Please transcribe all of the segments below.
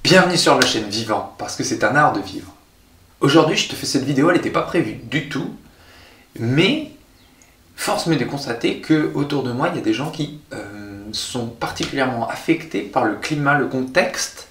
Bienvenue sur la chaîne Vivant, parce que c'est un art de vivre. Aujourd'hui, je te fais cette vidéo, elle n'était pas prévue du tout, mais force m'est de constater que autour de moi, il y a des gens qui sont particulièrement affectés par le climat, le contexte,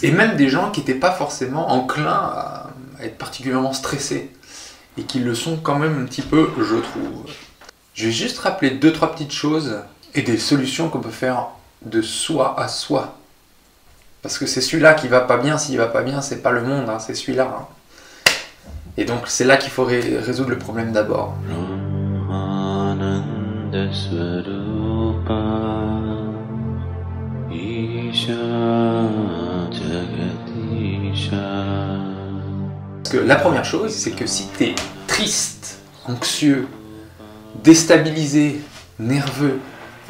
et même des gens qui n'étaient pas forcément enclins à être particulièrement stressés, et qui le sont quand même un petit peu, je trouve. Je vais juste rappeler 2-3 petites choses et des solutions qu'on peut faire de soi à soi. Parce que c'est celui-là qui va pas bien, s'il va pas bien, c'est pas le monde, hein, c'est celui-là. Hein. Et donc c'est là qu'il faut résoudre le problème d'abord. Parce que la première chose, c'est que si tu es triste, anxieux, déstabilisé, nerveux,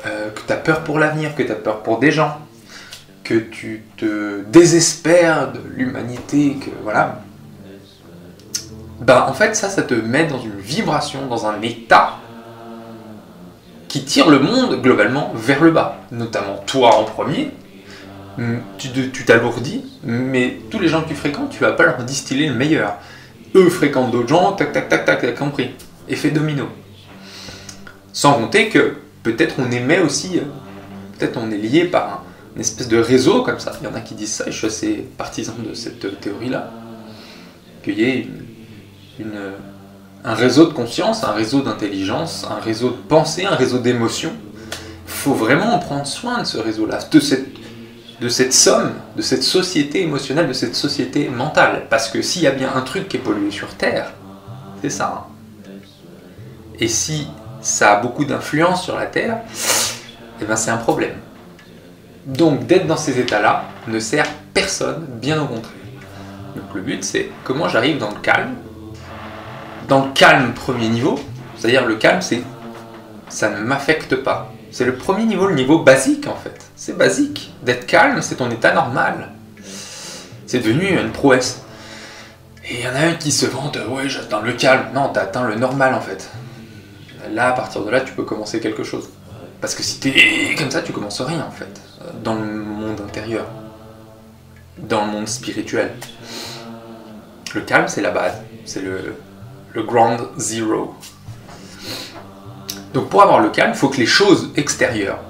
que tu as peur pour l'avenir, que tu as peur pour des gens, que tu te désespères de l'humanité, que voilà, ben en fait ça te met dans une vibration, dans un état qui tire le monde globalement vers le bas, notamment toi en premier. Tu t'alourdis, mais tous les gens que tu fréquentes, tu vas pas leur distiller le meilleur. Eux fréquentent d'autres gens, tac tac tac tac, t'as compris. Effet domino. Sans compter que peut-être on émet aussi, peut-être on est lié par une espèce de réseau comme ça. Il y en a qui disent ça, et je suis assez partisan de cette théorie-là. Qu'il y ait un réseau de conscience, un réseau d'intelligence, un réseau de pensée, un réseau d'émotions. Il faut vraiment en prendre soin de ce réseau-là, de cette somme, de cette société émotionnelle, de cette société mentale. Parce que s'il y a bien un truc qui est pollué sur Terre, c'est ça. Et si ça a beaucoup d'influence sur la Terre, eh ben c'est un problème. Donc d'être dans ces états-là ne sert personne, bien au contraire. Donc le but c'est comment j'arrive dans le calme. Dans le calme premier niveau, c'est-à-dire le calme c'est ça ne m'affecte pas. C'est le premier niveau, le niveau basique en fait. C'est basique. D'être calme, c'est ton état normal. C'est devenu une prouesse. Et il y en a un qui se vante, ouais j'atteins le calme. Non, t'as atteint le normal en fait. Là, à partir de là, tu peux commencer quelque chose. Parce que si t'es comme ça, tu commences rien en fait. Dans le monde intérieur. Dans le monde spirituel. Le calme, c'est la base. C'est le ground zero. Donc pour avoir le calme, il faut que les choses extérieures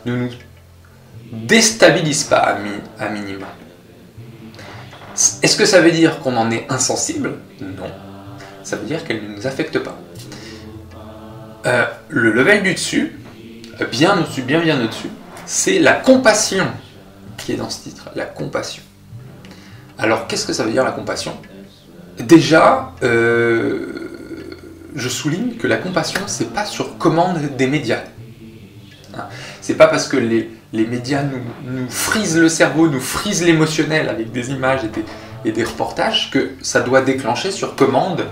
ne nous déstabilisent pas à minima. Est-ce que ça veut dire qu'on en est insensible? Non. Ça veut dire qu'elles ne nous affectent pas. Le level du dessus, bien au-dessus, bien au-dessus, c'est la compassion qui est dans ce titre, la compassion. Alors qu'est-ce que ça veut dire la compassion? Déjà, je souligne que la compassion, c'est pas sur commande des médias. Hein, c'est pas parce que les médias nous frisent le cerveau, nous frisent l'émotionnel avec des images et des reportages que ça doit déclencher sur commande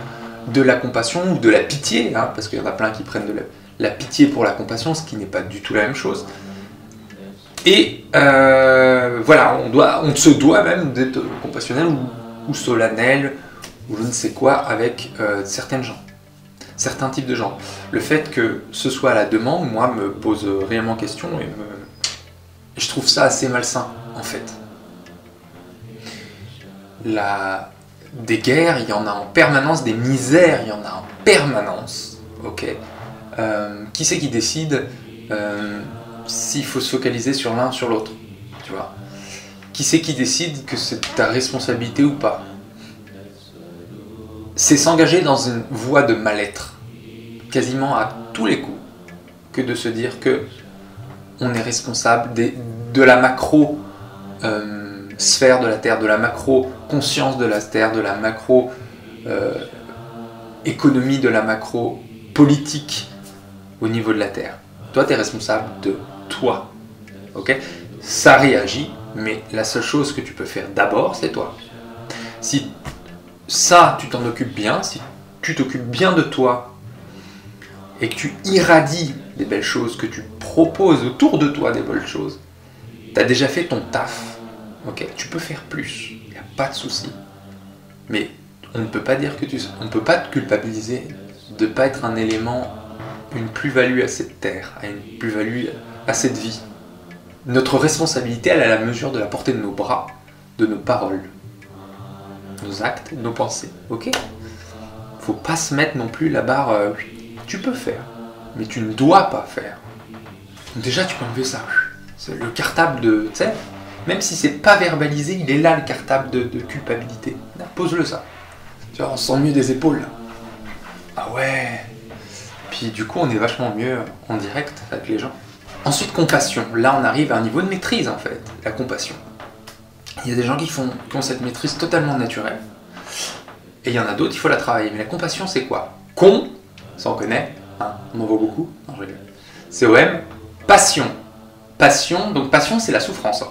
de la compassion ou de la pitié, hein, parce qu'il y en a plein qui prennent de la pitié pour la compassion, ce qui n'est pas du tout la même chose. Et voilà, on se doit même d'être compassionnel ou solennel, ou je ne sais quoi, avec certaines gens, certains types de gens. Le fait que ce soit à la demande, moi, me pose réellement question et je trouve ça assez malsain, en fait. Des guerres, il y en a en permanence, des misères, il y en a en permanence, ok. Qui c'est qui décide s'il faut se focaliser sur l'un sur l'autre, tu vois? Qui c'est qui décide que c'est ta responsabilité ou pas? C'est s'engager dans une voie de mal-être, quasiment à tous les coups, que de se dire que on est responsable de la macro sphère de la Terre, de la macro conscience de la Terre, de la macro économie, de la macro politique au niveau de la Terre. Toi, tu es responsable de toi. Ok? Ça réagit, mais la seule chose que tu peux faire d'abord, c'est toi. Si ça, tu t'en occupes bien, si tu t'occupes bien de toi et que tu irradies des belles choses, que tu proposes autour de toi des belles choses, tu as déjà fait ton taf. Okay, tu peux faire plus, il n'y a pas de souci. Mais on ne peut pas dire que on ne peut pas te culpabiliser de ne pas être un élément, une plus-value à cette terre, à une plus-value à cette vie. Notre responsabilité, elle est à la mesure de la portée de nos bras, de nos paroles, nos actes, nos pensées. Ok? Faut pas se mettre non plus la barre. Tu peux faire, mais tu ne dois pas faire. Donc déjà, tu peux enlever ça. C'est le cartable de. Tu sais, même si c'est pas verbalisé, il est là le cartable de culpabilité. Là, pose-le ça. Tu vois, on se sent mieux des épaules là. Ah ouais. Puis du coup, on est vachement mieux en direct avec les gens. Ensuite, compassion. Là, on arrive à un niveau de maîtrise en fait, la compassion. Il y a des gens qui ont cette maîtrise totalement naturelle. Et il y en a d'autres, il faut la travailler. Mais la compassion, c'est quoi? Ça on connaît, hein, on en voit beaucoup. Non, je rigole. C-O-M, passion. Passion, donc passion, c'est la souffrance, hein,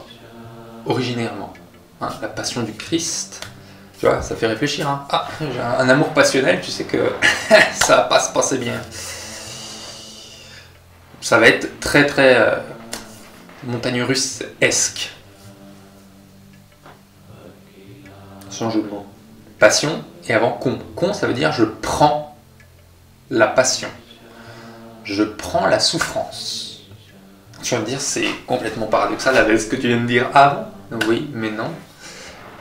originairement. Hein, la passion du Christ. Tu vois, ça fait réfléchir. Hein. Ah, j'ai un amour passionnel, tu sais que ça va pas se passer bien. Ça va être très très montagne russe-esque. Sans jeu de mots. Passion, et avant con, ça veut dire je prends la passion. Je prends la souffrance. Tu vas me dire, c'est complètement paradoxal avec ce que tu viens de dire avant. Oui, mais non.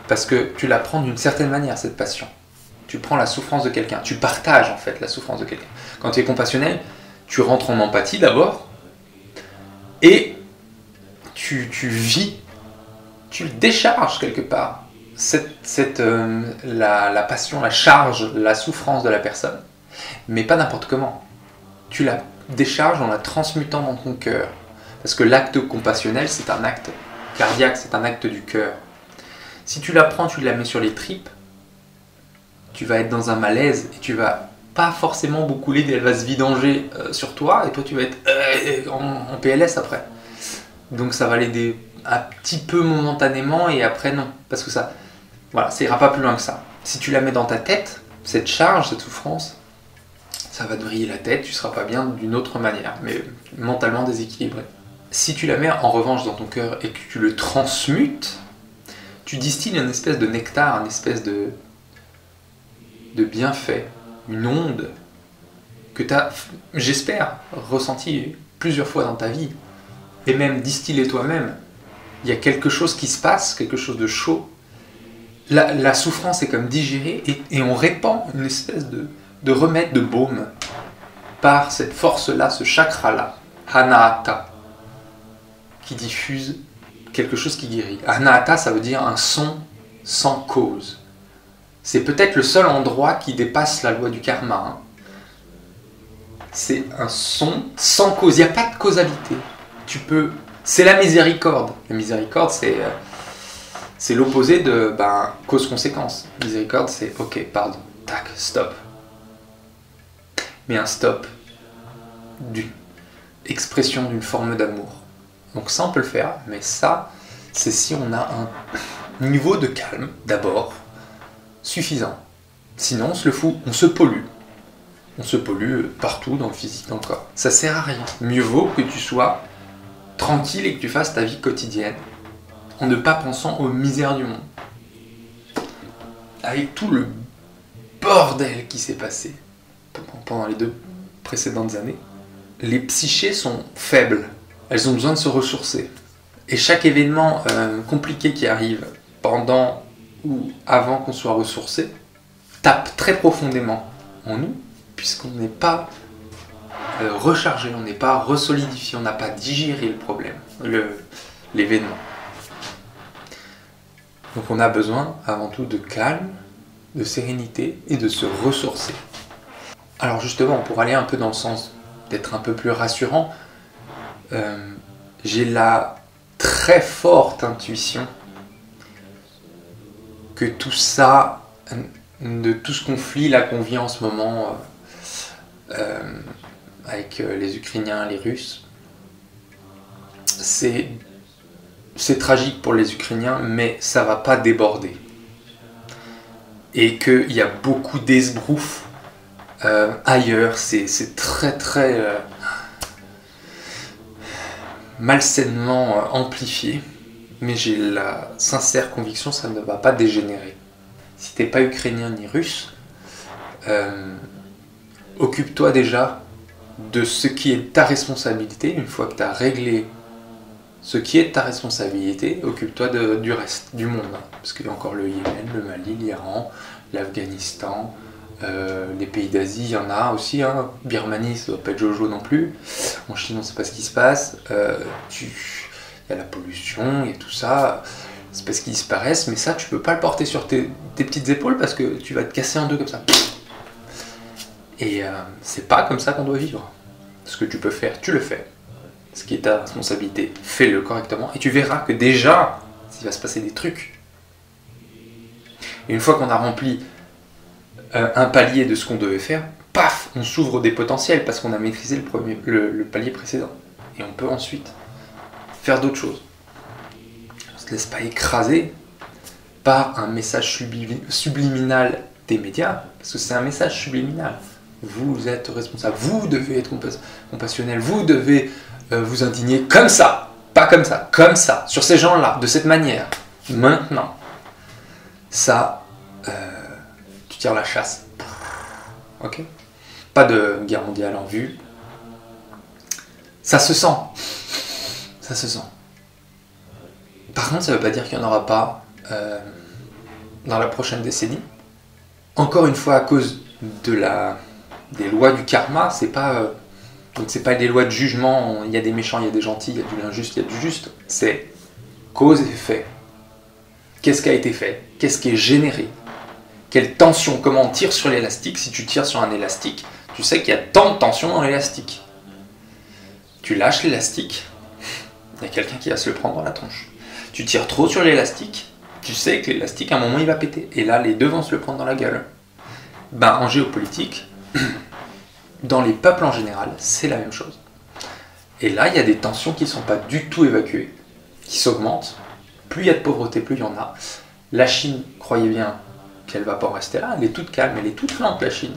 Parce que tu la prends d'une certaine manière, cette passion. Tu prends la souffrance de quelqu'un. Tu partages en fait la souffrance de quelqu'un. Quand tu es compassionnel, tu rentres en empathie d'abord. Et tu vis, tu le décharges quelque part. La passion, la charge, la souffrance de la personne, mais pas n'importe comment. Tu la décharges en la transmutant dans ton cœur. Parce que l'acte compassionnel, c'est un acte cardiaque, c'est un acte du cœur. Si tu la prends, tu la mets sur les tripes, tu vas être dans un malaise et tu vas pas forcément beaucoup l'aider, elle va se vidanger sur toi et toi tu vas être en PLS après. Donc ça va l'aider un petit peu momentanément et après non. Parce que ça ira pas plus loin que ça. Si tu la mets dans ta tête, cette charge, cette souffrance, ça va te vriller la tête, tu seras pas bien d'une autre manière, mais mentalement déséquilibré. Si tu la mets en revanche dans ton cœur et que tu le transmutes, tu distilles une espèce de nectar, une espèce de bienfait, une onde que tu as, j'espère, ressenti plusieurs fois dans ta vie, et même distillé toi-même. Il y a quelque chose qui se passe, quelque chose de chaud. La souffrance est comme digérée et on répand une espèce de remède, de baume par cette force-là, ce chakra-là, Anahata, qui diffuse quelque chose qui guérit. Anahata, ça veut dire un son sans cause. C'est peut-être le seul endroit qui dépasse la loi du karma. Hein. C'est un son sans cause, il n'y a pas de causalité. C'est la miséricorde. La miséricorde, c'est l'opposé de cause-conséquence. Miséricorde, c'est ok, pardon, tac, stop. Mais un stop d'une expression d'une forme d'amour. Donc ça, on peut le faire, mais ça, c'est si on a un niveau de calme, d'abord, suffisant. Sinon, on se le fout, on se pollue. On se pollue partout dans le physique, dans le corps. Ça sert à rien. Mieux vaut que tu sois tranquille et que tu fasses ta vie quotidienne en ne pas pensant aux misères du monde. Avec tout le bordel qui s'est passé pendant les 2 précédentes années, les psychés sont faibles. Elles ont besoin de se ressourcer. Et chaque événement compliqué qui arrive pendant ou avant qu'on soit ressourcé tape très profondément en nous, puisqu'on n'est pas rechargé, on n'est pas resolidifié, on n'a pas digéré le problème, l'événement. Donc on a besoin avant tout de calme, de sérénité et de se ressourcer. Alors justement, pour aller un peu dans le sens d'être un peu plus rassurant, j'ai la très forte intuition que tout ça, de tout ce conflit là qu'on vit en ce moment avec les Ukrainiens, les Russes, c'est tragique pour les Ukrainiens, mais ça va pas déborder. Et qu'il y a beaucoup d'esbroufs ailleurs, c'est très très malsainement amplifié, mais j'ai la sincère conviction que ça ne va pas dégénérer. Si t'es pas ukrainien ni russe, occupe-toi déjà de ce qui est ta responsabilité. Une fois que tu as réglé Ce qui est de ta responsabilité, occupe-toi du reste, du monde. Hein. Parce qu'il y a encore le Yémen, le Mali, l'Iran, l'Afghanistan, les pays d'Asie, il y en a aussi. Hein. Birmanie, ça doit pas être Jojo non plus. En Chine, on ne sait pas ce qui se passe. Il y a la pollution, il y a tout ça. C'est parce qu'ils disparaissent, mais ça, tu peux pas le porter sur tes petites épaules parce que tu vas te casser en deux comme ça. Et c'est pas comme ça qu'on doit vivre. Ce que tu peux faire, tu le fais. Ce qui est ta responsabilité, fais-le correctement et tu verras que déjà, il va se passer des trucs. Et une fois qu'on a rempli un palier de ce qu'on devait faire, paf, on s'ouvre des potentiels parce qu'on a maîtrisé le palier précédent. Et on peut ensuite faire d'autres choses. On ne se laisse pas écraser par un message subliminal des médias, parce que c'est un message subliminal. Vous êtes responsable, vous devez être compassionnel, vous devez vous indigner comme ça, pas comme ça, sur ces gens-là, de cette manière. Maintenant, ça, tu tires la chasse. Ok ? Pas de guerre mondiale en vue. Ça se sent. Ça se sent. Par contre, ça ne veut pas dire qu'il n'y en aura pas dans la prochaine décennie. Encore une fois, à cause des lois du karma, c'est pas des lois de jugement, il y a des méchants, il y a des gentils, il y a du injuste, il y a du juste. C'est cause et effet. Qu'est-ce qui a été fait? Qu'est-ce qui est généré? Quelle tension? Comment on tire sur l'élastique? Si tu tires sur un élastique, tu sais qu'il y a tant de tension dans l'élastique. Tu lâches l'élastique, il y a quelqu'un qui va se le prendre dans la tronche. Tu tires trop sur l'élastique, tu sais que l'élastique, à un moment, il va péter. Et là, les deux vont se le prendre dans la gueule. Ben, en géopolitique, dans les peuples en général, c'est la même chose. Et là, il y a des tensions qui ne sont pas du tout évacuées, qui s'augmentent. Plus il y a de pauvreté, plus il y en a. La Chine, croyez bien qu'elle ne va pas en rester là. Elle est toute calme, elle est toute lente, la Chine.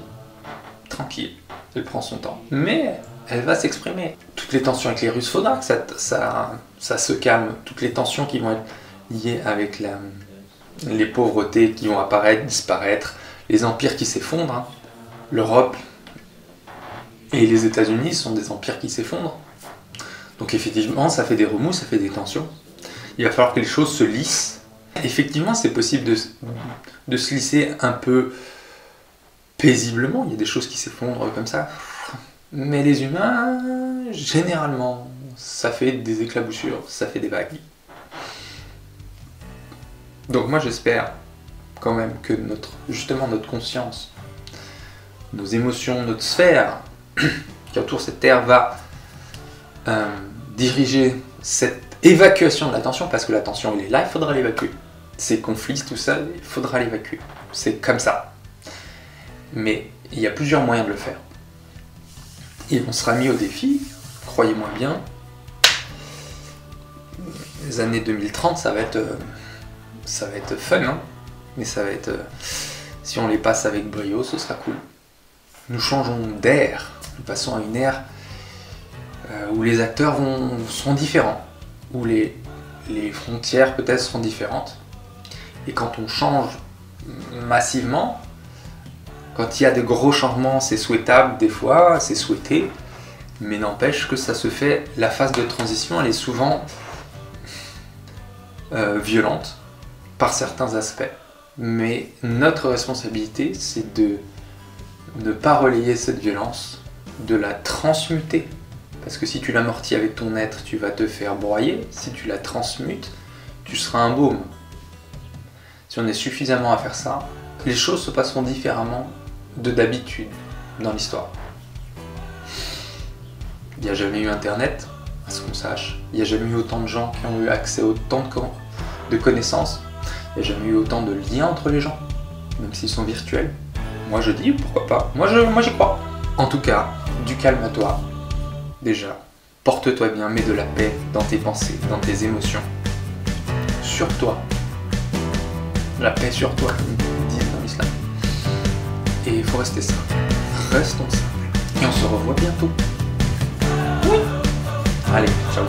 Tranquille, elle prend son temps. Mais elle va s'exprimer. Toutes les tensions avec les Russes, faudra que ça se calme. Toutes les tensions qui vont être liées avec les pauvretés qui vont apparaître, disparaître, les empires qui s'effondrent. Hein. L'Europe et les États-Unis sont des empires qui s'effondrent. Donc effectivement, ça fait des remous, ça fait des tensions. Il va falloir que les choses se lissent. Effectivement, c'est possible de se lisser un peu paisiblement. Il y a des choses qui s'effondrent comme ça. Mais les humains, généralement, ça fait des éclaboussures, ça fait des vagues. Donc moi j'espère quand même que justement notre conscience, nos émotions, notre sphère qui entoure cette terre va diriger cette évacuation de la tension, parce que la tension elle est là, il faudra l'évacuer. Ces conflits, tout ça, il faudra l'évacuer. C'est comme ça. Mais il y a plusieurs moyens de le faire. Et on sera mis au défi, croyez-moi bien, les années 2030, ça va être fun, hein, mais ça va être, si on les passe avec brio, ce sera cool. Nous changeons d'ère, nous passons à une ère où les acteurs seront différents, où les frontières peut-être seront différentes. Et quand on change massivement, quand il y a de gros changements, c'est souhaitable des fois, c'est souhaité, mais n'empêche que ça se fait, la phase de transition, elle est souvent violente par certains aspects. Mais notre responsabilité, c'est de ne pas relayer cette violence, de la transmuter. Parce que si tu l'amortis avec ton être, tu vas te faire broyer. Si tu la transmutes, tu seras un baume. Si on est suffisamment à faire ça, les choses se passeront différemment de d'habitude dans l'histoire. Il n'y a jamais eu Internet, à ce qu'on sache. Il n'y a jamais eu autant de gens qui ont eu accès à autant de connaissances. Il n'y a jamais eu autant de liens entre les gens, même s'ils sont virtuels. Moi je dis, pourquoi pas. Moi j'y crois. En tout cas, du calme à toi. Déjà, porte-toi bien, mets de la paix dans tes pensées, dans tes émotions. Sur toi. La paix sur toi, comme ils disent dans l'islam. Et il faut rester simple. Restons simples. Et on se revoit bientôt. Oui. Allez, ciao.